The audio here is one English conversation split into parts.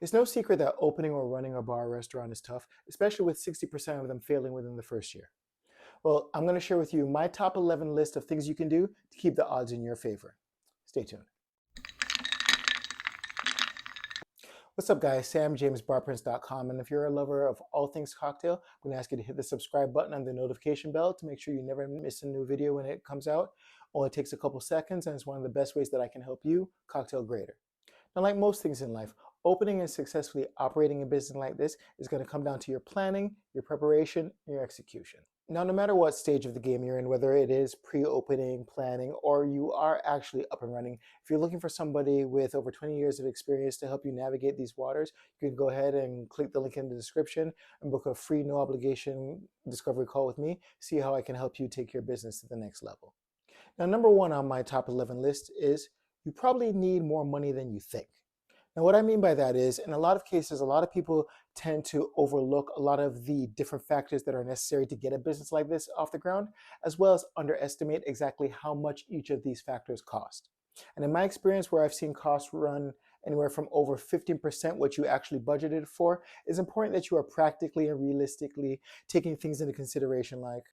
It's no secret that opening or running a bar or restaurant is tough, especially with 60% of them failing within the first year. Well, I'm going to share with you my top 11 list of things you can do to keep the odds in your favor. Stay tuned. What's up, guys? Sam James, Barprints.com. And if you're a lover of all things cocktail, I'm going to ask you to hit the subscribe button and the notification bell to make sure you never miss a new video when it comes out. Only takes a couple seconds, and it's one of the best ways that I can help you cocktail greater. Now, like most things in life, opening and successfully operating a business like this is going to come down to your planning, your preparation, and your execution. Now, no matter what stage of the game you're in, whether it is pre-opening, planning, or you are actually up and running, if you're looking for somebody with over 20 years of experience to help you navigate these waters, you can go ahead and click the link in the description and book a free, no obligation discovery call with me, see how I can help you take your business to the next level. Now, number one on my top 11 list is you probably need more money than you think. Now, what I mean by that is, in a lot of cases, a lot of people tend to overlook a lot of the different factors that are necessary to get a business like this off the ground, as well as underestimate exactly how much each of these factors cost. And in my experience, where I've seen costs run anywhere from over 15% what you actually budgeted for, it's important that you are practically and realistically taking things into consideration like,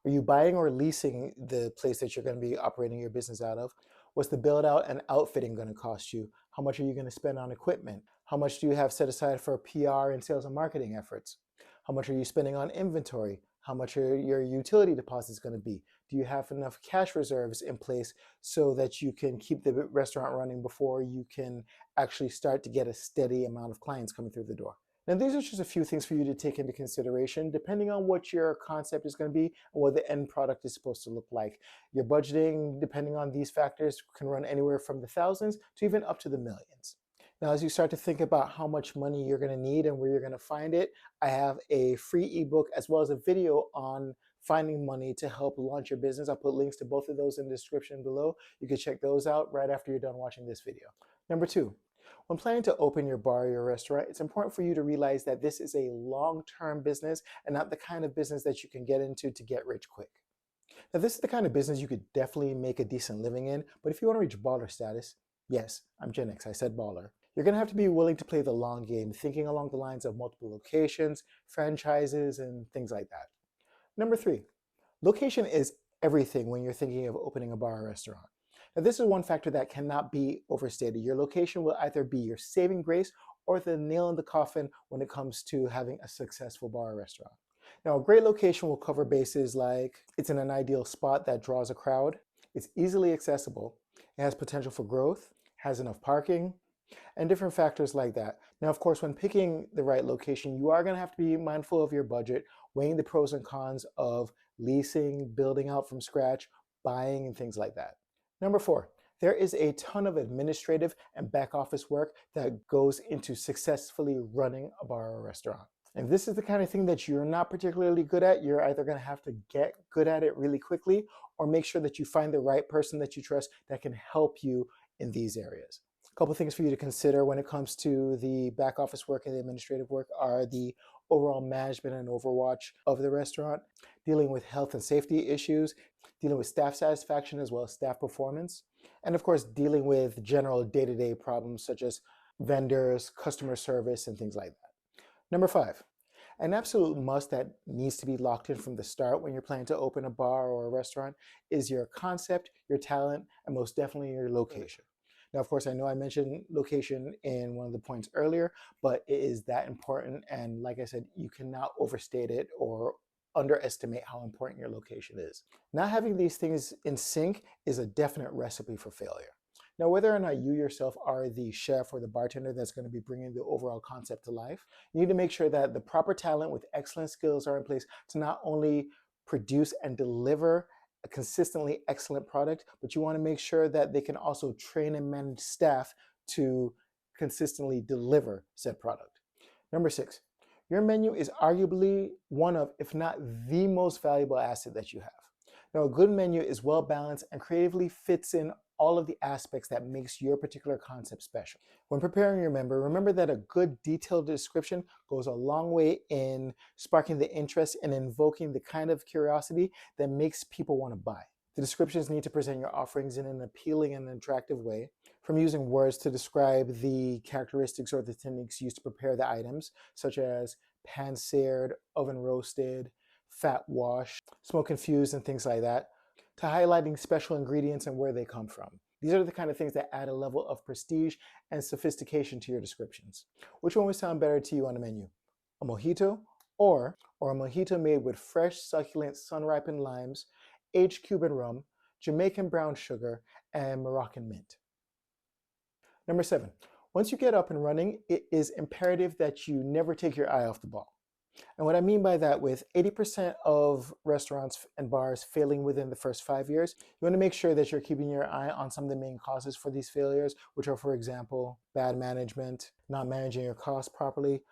are you buying or leasing the place that you're going to be operating your business out of? What's the build out and outfitting going to cost you? How much are you going to spend on equipment? How much do you have set aside for PR and sales and marketing efforts? How much are you spending on inventory? How much are your utility deposits going to be? Do you have enough cash reserves in place so that you can keep the restaurant running before you can actually start to get a steady amount of clients coming through the door? Now, these are just a few things for you to take into consideration, depending on what your concept is going to be and what the end product is supposed to look like. Your budgeting, depending on these factors, can run anywhere from the thousands to even up to the millions. Now, as you start to think about how much money you're going to need and where you're going to find it, I have a free ebook as well as a video on finding money to help launch your business. I'll put links to both of those in the description below. You can check those out right after you're done watching this video. Number two, when planning to open your bar or your restaurant, it's important for you to realize that this is a long-term business and not the kind of business that you can get into to get rich quick. Now, this is the kind of business you could definitely make a decent living in, but if you want to reach baller status, yes, I'm Gen X, I said baller, you're going to have to be willing to play the long game, thinking along the lines of multiple locations, franchises, and things like that. Number three, location is everything when you're thinking of opening a bar or restaurant. Now, this is one factor that cannot be overstated. Your location will either be your saving grace or the nail in the coffin when it comes to having a successful bar or restaurant. Now, a great location will cover bases like it's in an ideal spot that draws a crowd, it's easily accessible, it has potential for growth, has enough parking, and different factors like that. Now, of course, when picking the right location, you are going to have to be mindful of your budget, weighing the pros and cons of leasing, building out from scratch, buying, and things like that. Number four, there is a ton of administrative and back office work that goes into successfully running a bar or restaurant. If this is the kind of thing that you're not particularly good at, you're either going to have to get good at it really quickly or make sure that you find the right person that you trust that can help you in these areas. A couple things for you to consider when it comes to the back office work and the administrative work are the overall management and overwatch of the restaurant, dealing with health and safety issues, dealing with staff satisfaction as well as staff performance, and of course, dealing with general day-to-day problems such as vendors, customer service, and things like that. Number five, an absolute must that needs to be locked in from the start when you're planning to open a bar or a restaurant is your concept, your talent, and most definitely your location. Now, of course, I know I mentioned location in one of the points earlier, but it is that important. And like I said, you cannot overstate it or underestimate how important your location is. Not having these things in sync is a definite recipe for failure. Now, whether or not you yourself are the chef or the bartender that's going to be bringing the overall concept to life, you need to make sure that the proper talent with excellent skills are in place to not only produce and deliver a consistently excellent product, but you want to make sure that they can also train and manage staff to consistently deliver said product. Number six, your menu is arguably one of, if not the most valuable asset that you have. Now, a good menu is well balanced and creatively fits in all of the aspects that makes your particular concept special. When preparing your menu, remember that a good detailed description goes a long way in sparking the interest and invoking the kind of curiosity that makes people want to buy. The descriptions need to present your offerings in an appealing and attractive way, from using words to describe the characteristics or the techniques used to prepare the items, such as pan-seared, oven roasted, fat wash, smoke infused, and things like that, to highlighting special ingredients and where they come from. These are the kind of things that add a level of prestige and sophistication to your descriptions. Which one would sound better to you on the menu? A mojito or a mojito made with fresh, succulent, sun-ripened limes, aged Cuban rum, Jamaican brown sugar, and Moroccan mint. Number 7, once you get up and running, it is imperative that you never take your eye off the ball. And what I mean by that, with 80% of restaurants and bars failing within the first 5 years, you want to make sure that you're keeping your eye on some of the main causes for these failures, which are, for example, bad management, not managing your costs properly,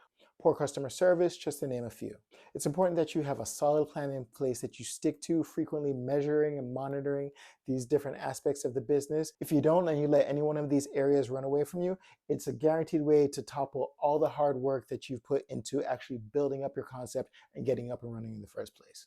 poor customer service, just to name a few. It's important that you have a solid plan in place that you stick to, frequently measuring and monitoring these different aspects of the business. If you don't and you let any one of these areas run away from you, it's a guaranteed way to topple all the hard work that you've put into actually building up your concept and getting up and running in the first place.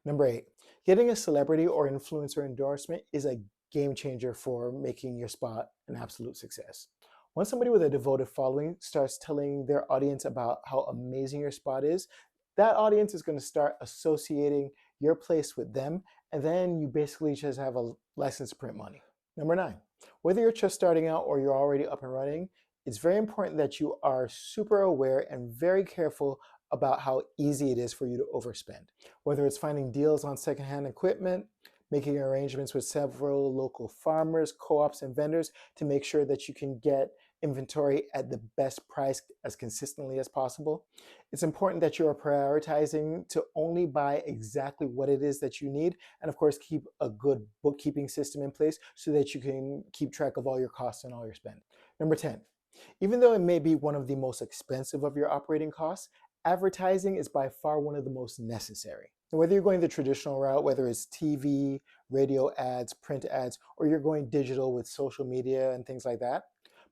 Number 8, getting a celebrity or influencer endorsement is a game changer for making your spot an absolute success. Once somebody with a devoted following starts telling their audience about how amazing your spot is, that audience is going to start associating your place with them, and then you basically just have a license to print money. Number 9, whether you're just starting out or you're already up and running, it's very important that you are super aware and very careful about how easy it is for you to overspend. Whether it's finding deals on secondhand equipment, making arrangements with several local farmers, co-ops, and vendors to make sure that you can get inventory at the best price as consistently as possible. It's important that you are prioritizing to only buy exactly what it is that you need, and of course keep a good bookkeeping system in place so that you can keep track of all your costs and all your spend. Number 10, even though it may be one of the most expensive of your operating costs, advertising is by far one of the most necessary. And whether you're going the traditional route, whether it's TV, radio ads, print ads, or you're going digital with social media and things like that,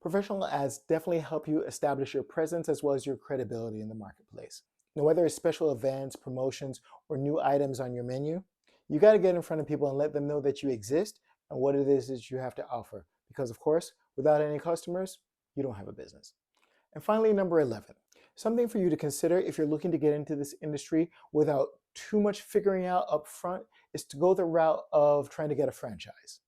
professional ads definitely help you establish your presence as well as your credibility in the marketplace. Now, whether it's special events, promotions, or new items on your menu, you got to get in front of people and let them know that you exist and what it is that you have to offer. Because of course, without any customers, you don't have a business. And finally, number 11, something for you to consider if you're looking to get into this industry without too much figuring out up front is to go the route of trying to get a franchise.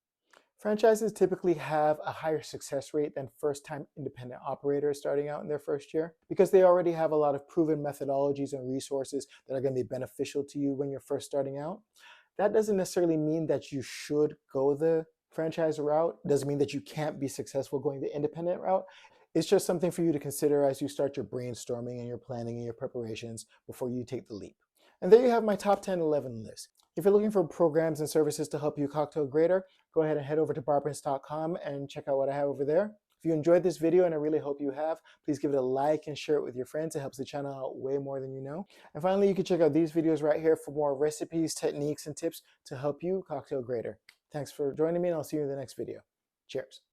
Franchises typically have a higher success rate than first-time independent operators starting out in their first year because they already have a lot of proven methodologies and resources that are going to be beneficial to you when you're first starting out. That doesn't necessarily mean that you should go the franchise route. It doesn't mean that you can't be successful going the independent route. It's just something for you to consider as you start your brainstorming and your planning and your preparations before you take the leap. And there you have my top 10, 11 list. If you're looking for programs and services to help you cocktail greater, go ahead and head over to barprints.com and check out what I have over there. If you enjoyed this video, and I really hope you have, please give it a like and share it with your friends. It helps the channel out way more than you know. And finally, you can check out these videos right here for more recipes, techniques, and tips to help you cocktail greater. Thanks for joining me, and I'll see you in the next video. Cheers.